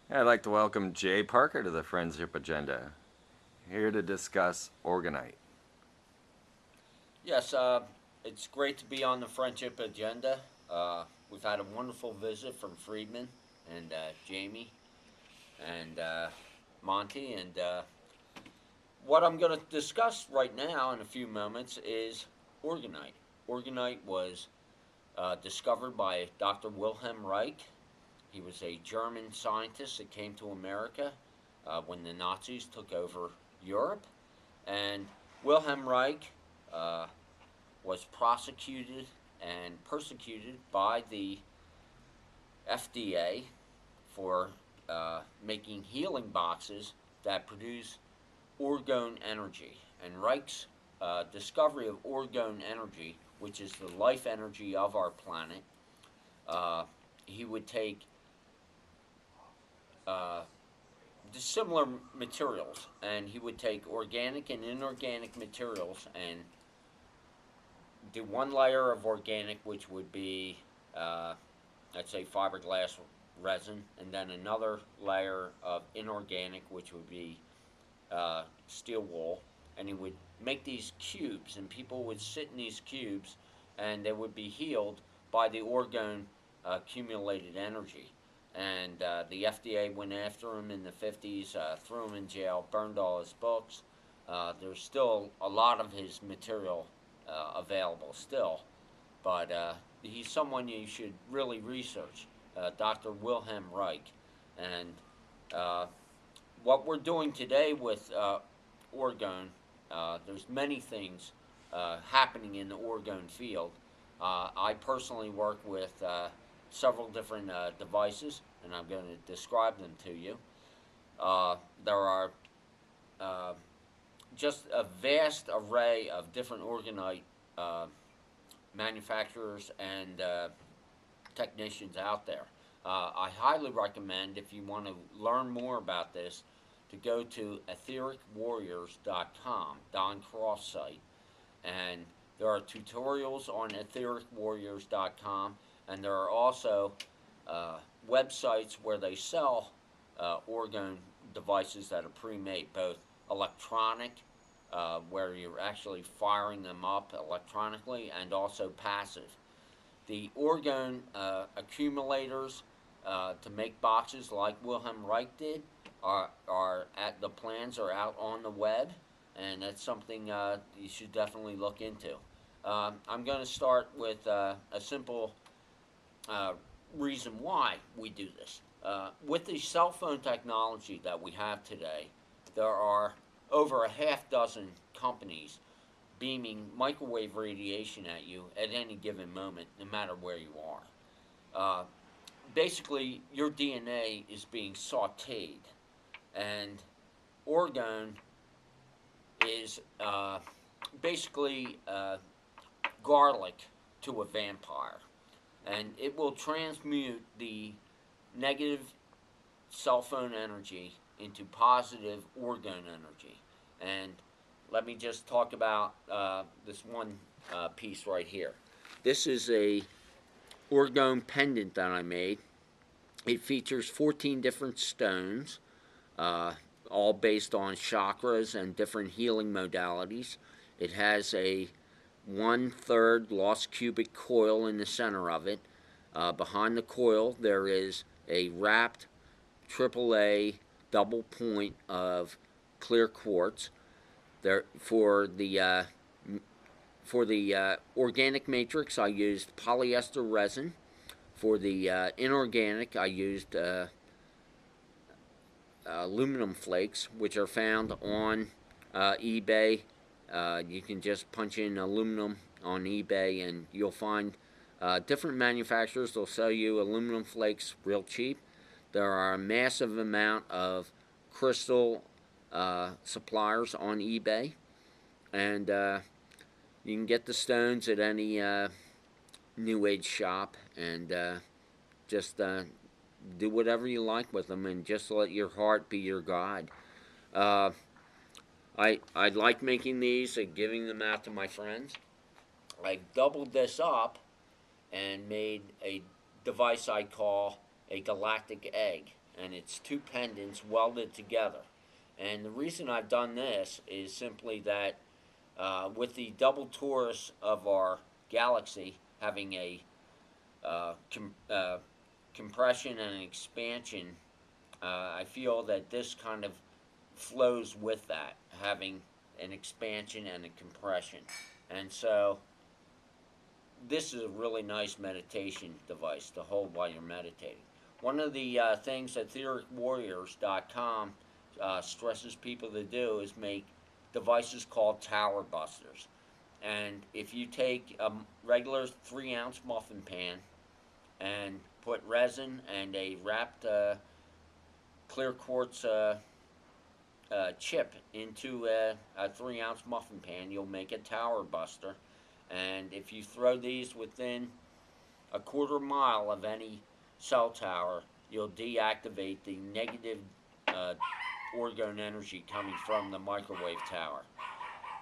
I'd like to welcome Jay Parker to the Friendship Agenda, here to discuss Orgonite. Yes, it's great to be on the friendship agenda. We've had a wonderful visit from Friedman and Jamie and Monty. And what I'm going to discuss right now in a few moments is Orgonite. Orgonite was discovered by Dr. Wilhelm Reich. He was a German scientist that came to America when the Nazis took over Europe. And Wilhelm Reich uh, was prosecuted and persecuted by the FDA for making healing boxes that produce orgone energy. And Reich's discovery of orgone energy, which is the life energy of our planet, uh, he would take uh, similar materials, and he would take organic and inorganic materials and do one layer of organic, which would be, let's say, fiberglass resin, and then another layer of inorganic, which would be steel wool. And he would make these cubes, and people would sit in these cubes, and they would be healed by the orgone accumulated energy. And the FDA went after him in the 50s, threw him in jail, burned all his books. There's still a lot of his material available still, but he's someone you should really research, Dr. Wilhelm Reich. And uh, what we're doing today with orgone, there's many things happening in the orgone field. I personally work with several different devices, and I'm going to describe them to you. There are uh, just a vast array of different orgonite uh, manufacturers and technicians out there. I highly recommend, if you want to learn more about this, to go to ethericwarriors.com, Don Cross site. And there are tutorials on ethericwarriors.com, and there are also websites where they sell orgone devices that are pre-made, both electronic, where you're actually firing them up electronically, and also passive. The orgone accumulators to make boxes like Wilhelm Reich did are at the plans are out on the web, and that's something you should definitely look into. I'm going to start with a simple uh, reason why we do this. With the cell phone technology that we have today, there are over a half dozen companies beaming microwave radiation at you at any given moment, no matter where you are. Basically, your DNA is being sauteed, and orgone is basically garlic to a vampire, and it will transmute the negative cell phone energy into positive orgone energy. And let me just talk about this one piece right here. This is a orgone pendant that I made. It features 14 different stones, uh, all based on chakras and different healing modalities. It has a 1/3 lost cubic coil in the center of it. Behind the coil, there is a wrapped AAA double point of clear quartz. There for the organic matrix, I used polyester resin. For the inorganic, I used aluminum flakes, which are found on eBay. You can just punch in aluminum on eBay, and you'll find different manufacturers. They'll sell you aluminum flakes real cheap. There are a massive amount of crystal suppliers on eBay, and you can get the stones at any New Age shop, and just do whatever you like with them, and just let your heart be your guide. Uh, I like making these and giving them out to my friends. I doubled this up and made a device I call a galactic egg. and it's two pendants welded together. And the reason I've done this is simply that with the double torus of our galaxy having a compression and an expansion, I feel that this kind of flows with that, having an expansion and a compression. And so this is a really nice meditation device to hold while you're meditating. One of the things that ethericwarriors.com stresses people to do is make devices called tower busters. And if you take a regular 3-ounce muffin pan and put resin and a wrapped clear quartz chip into a 3-ounce muffin pan, you'll make a tower buster. And if you throw these within a quarter mile of any cell tower, you'll deactivate the negative orgone energy coming from the microwave tower.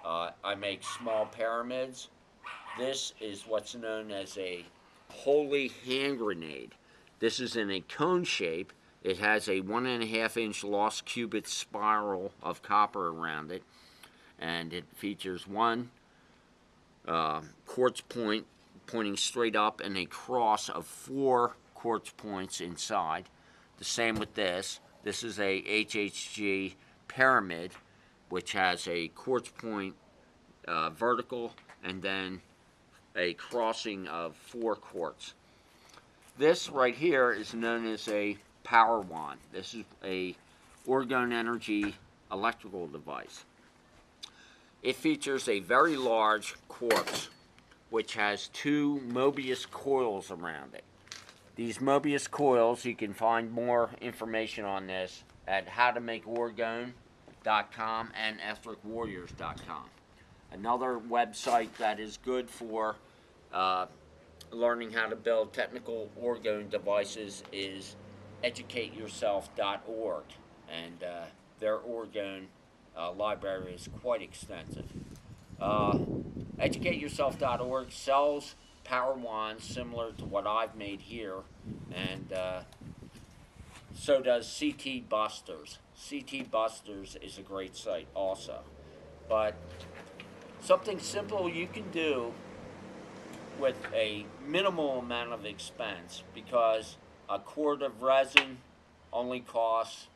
I make small pyramids. This is what's known as a holy hand grenade. This is in a cone shape. It has a 1.5-inch lost cubit spiral of copper around it, and it features one quartz point pointing straight up and a cross of 4 quartz points inside. The same with this. This is a HHG pyramid, which has a quartz point vertical and then a crossing of 4 quartz. This right here is known as a power wand. This is a orgone energy electrical device. It features a very large quartz which has 2 Mobius coils around it. These Mobius coils, you can find more information on this at howtomakeorgone.com and ethericwarriors.com. Another website that is good for learning how to build technical orgone devices is educateyourself.org, and their orgone library is quite extensive. Educateyourself.org sells power wands similar to what I've made here, and so does CT Busters. CT Busters is a great site also. But something simple you can do with a minimal amount of expense, because a quart of resin only costs,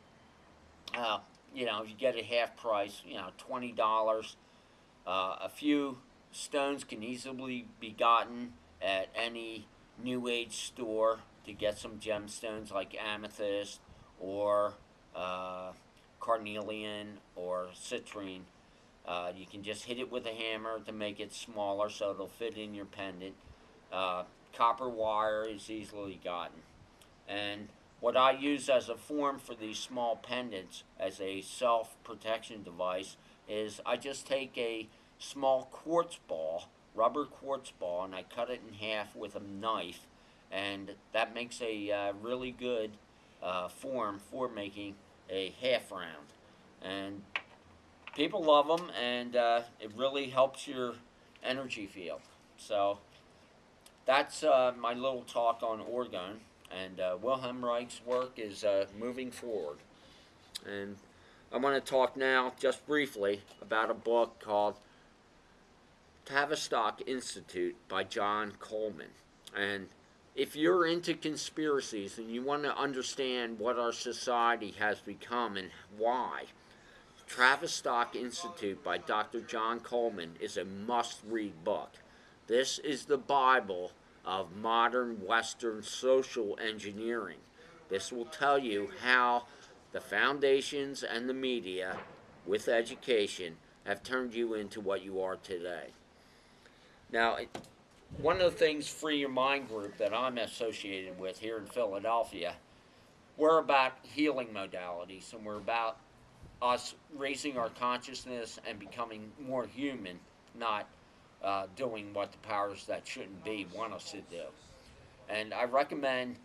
you get it half price, $20. A few stones can easily be gotten at any New Age store to get some gemstones like amethyst or carnelian or citrine. You can just hit it with a hammer to make it smaller so it'll fit in your pendant. Copper wire is easily gotten. And what I use as a form for these small pendants as a self-protection device is I just take a small quartz ball, rubber quartz ball, and I cut it in half with a knife, and that makes a really good form for making a half round. And people love them, and it really helps your energy field. So that's my little talk on orgone, and Wilhelm Reich's work is moving forward. And I want to talk now, just briefly, about a book called Tavistock Institute by John Coleman. And if you're into conspiracies and you want to understand what our society has become and why, Tavistock Institute by Dr. John Coleman is a must-read book. This is the Bible of modern Western social engineering. This will tell you how the foundations and the media, with education, have turned you into what you are today. Now, one of the things, Free Your Mind group, that I'm associated with here in Philadelphia, we're about healing modalities, and we're about us raising our consciousness and becoming more human, not doing what the powers that shouldn't be want us to do. And I recommend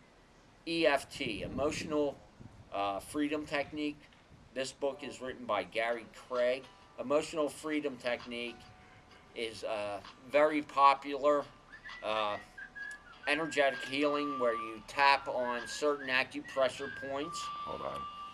EFT, Emotional Freedom Technique. This book is written by Gary Craig. Emotional Freedom Technique is very popular energetic healing where you tap on certain acupressure points. Hold on.